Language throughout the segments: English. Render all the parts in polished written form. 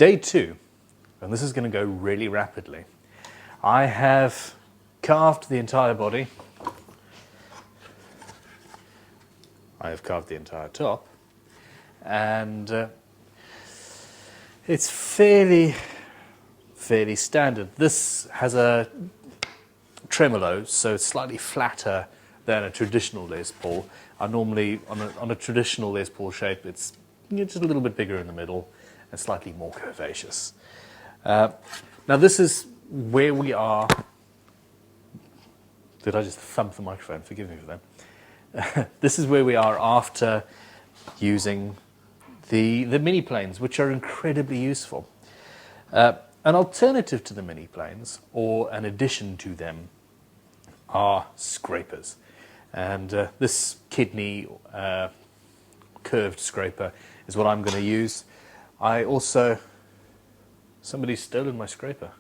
Day 2, and this is going to go really rapidly. I have carved the entire body. I have carved the entire top, and it's fairly standard. This has a tremolo, so it's slightly flatter than a traditional Les Paul. I normally, on a traditional Les Paul shape, it's just a little bit bigger in the middle and slightly more curvaceous. Now this is where we are. Did I just thump the microphone? Forgive me for that. This is where we are after using the mini planes, which are incredibly useful. An alternative to the mini planes, or an addition to them, are scrapers. And this kidney curved scraper is what I'm going to use. Somebody's stolen my scraper.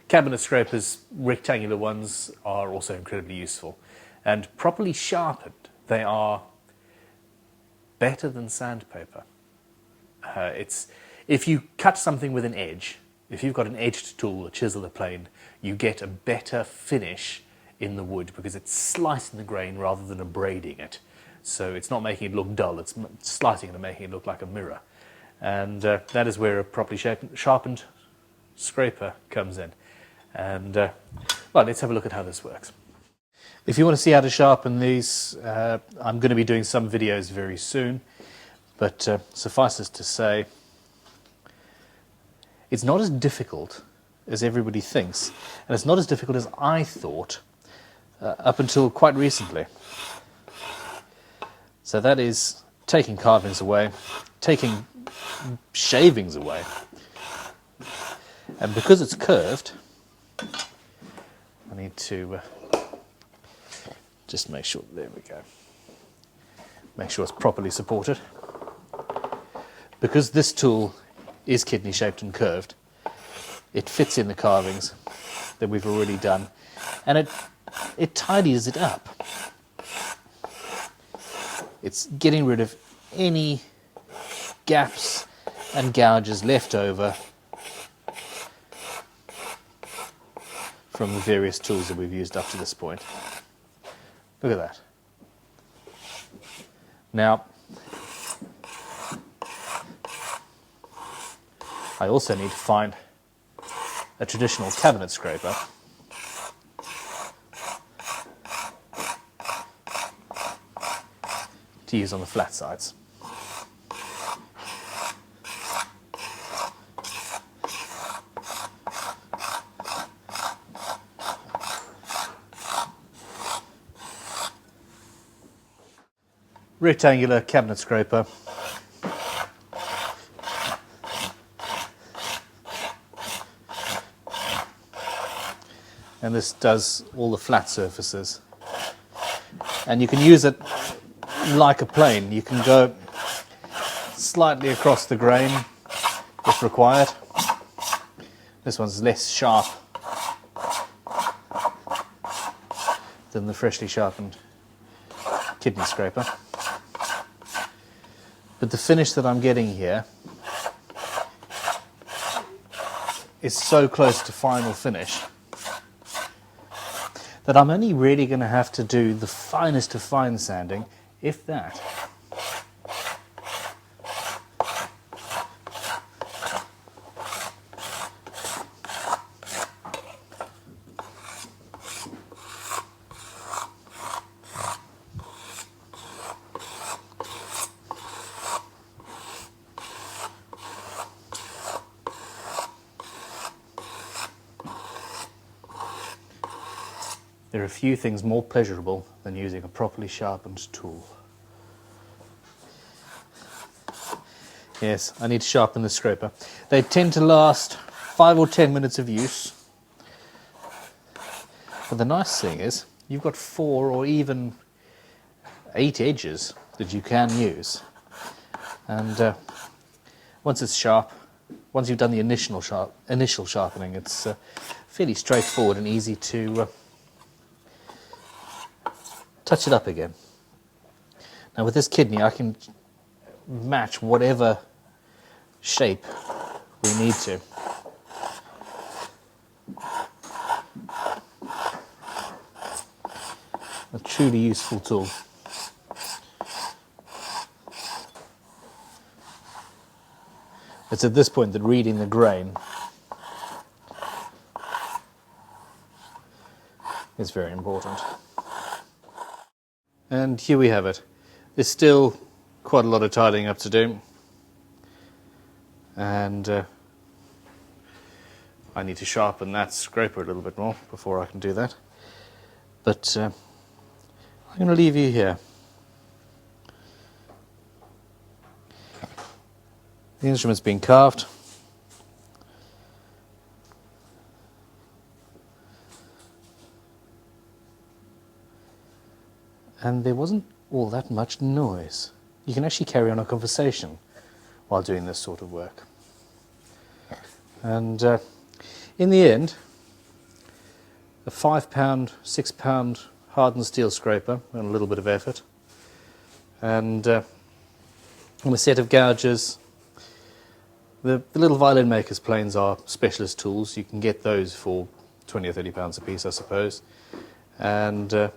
Cabinet scrapers, rectangular ones, are also incredibly useful. And properly sharpened, they are better than sandpaper. If you cut something with an edge, if you've got an edged tool, a chisel, a plane, you get a better finish in the wood because it's slicing the grain rather than abrading it. So it's not making it look dull, it's slicing it and making it look like a mirror. And that is where a properly sharpened scraper comes in. And well, let's have a look at how this works. If you want to see how to sharpen these, I'm going to be doing some videos very soon, but suffice it to say, it's not as difficult as everybody thinks, and it's not as difficult as I thought up until quite recently. So that is taking carvings away, taking shavings away, and because it's curved, I need to just make sure, there we go, make sure it's properly supported. Because this tool is kidney shaped and curved, it fits in the carvings that we've already done, and it tidies it up. It's getting rid of any gaps and gouges left over from the various tools that we've used up to this point. Look at that. Now, I also need to find a traditional cabinet scraper to use on the flat sides. Rectangular cabinet scraper. And this does all the flat surfaces. And you can use it like a plane. You can go slightly across the grain if required. This one's less sharp than the freshly sharpened kidney scraper. But the finish that I'm getting here is so close to final finish that I'm only really going to have to do the finest of fine sanding, if that. There are few things more pleasurable than using a properly sharpened tool. Yes, I need to sharpen the scraper. They tend to last 5 or 10 minutes of use. But the nice thing is, you've got 4 or even 8 edges that you can use. And once it's sharp, once you've done the initial sharpening, it's fairly straightforward and easy to touch it up again. Now with this kidney I can match whatever shape we need to. A truly useful tool. It's at this point that reading the grain is very important. And here we have it. There's still quite a lot of tidying up to do, and I need to sharpen that scraper a little bit more before I can do that. But I'm going to leave you here. The instrument's been carved. And there wasn't all that much noise. You can actually carry on a conversation while doing this sort of work. And in the end, a £5, £6 hardened steel scraper and a little bit of effort, and a set of gouges. The little violin maker's planes are specialist tools. You can get those for £20 or £30 a piece, I suppose. And the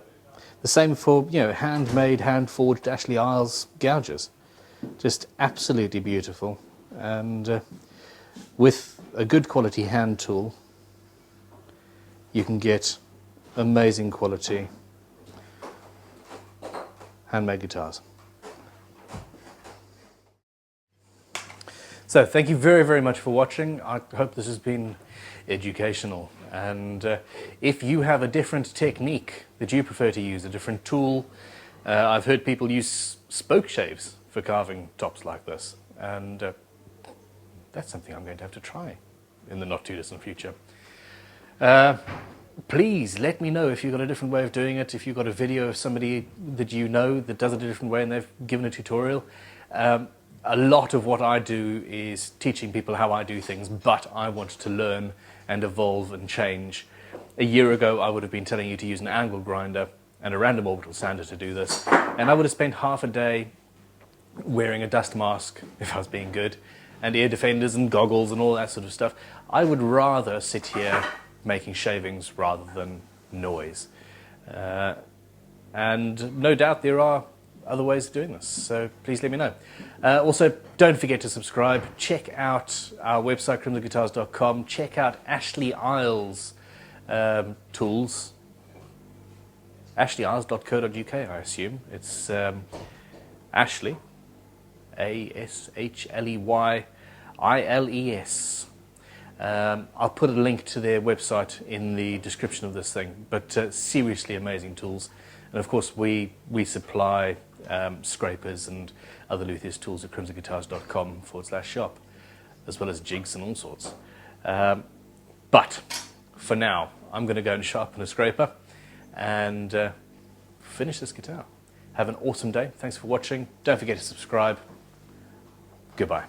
same for, handmade, hand-forged Ashley Isles gouges. Just absolutely beautiful. And with a good quality hand tool, you can get amazing quality handmade guitars. So thank you very, very much for watching. I hope this has been educational. And if you have a different technique that you prefer to use, a different tool, I've heard people use spoke shaves for carving tops like this. And that's something I'm going to have to try in the not too distant future. Please let me know if you've got a different way of doing it, if you've got a video of somebody that you know that does it a different way and they've given a tutorial. A lot of what I do is teaching people how I do things, but I want to learn and evolve and change. A year ago, I would have been telling you to use an angle grinder and a random orbital sander to do this, and I would have spent half a day wearing a dust mask, if I was being good, and ear defenders and goggles and all that sort of stuff. I would rather sit here making shavings rather than noise. And no doubt there are other ways of doing this, so please let me know. Also, don't forget to subscribe. Check out our website, crimsonguitars.com. Check out Ashley Isles tools. ashleyisles.co.uk, I assume. It's Ashley, ASHLEYILES. I'll put a link to their website in the description of this thing, but seriously amazing tools. And of course we supply scrapers and other luthiers tools at crimsonguitars.com/shop, as well as jigs and all sorts. But for now, I'm going to go and sharpen a scraper and finish this guitar. Have an awesome day. Thanks for watching. Don't forget to subscribe. Goodbye.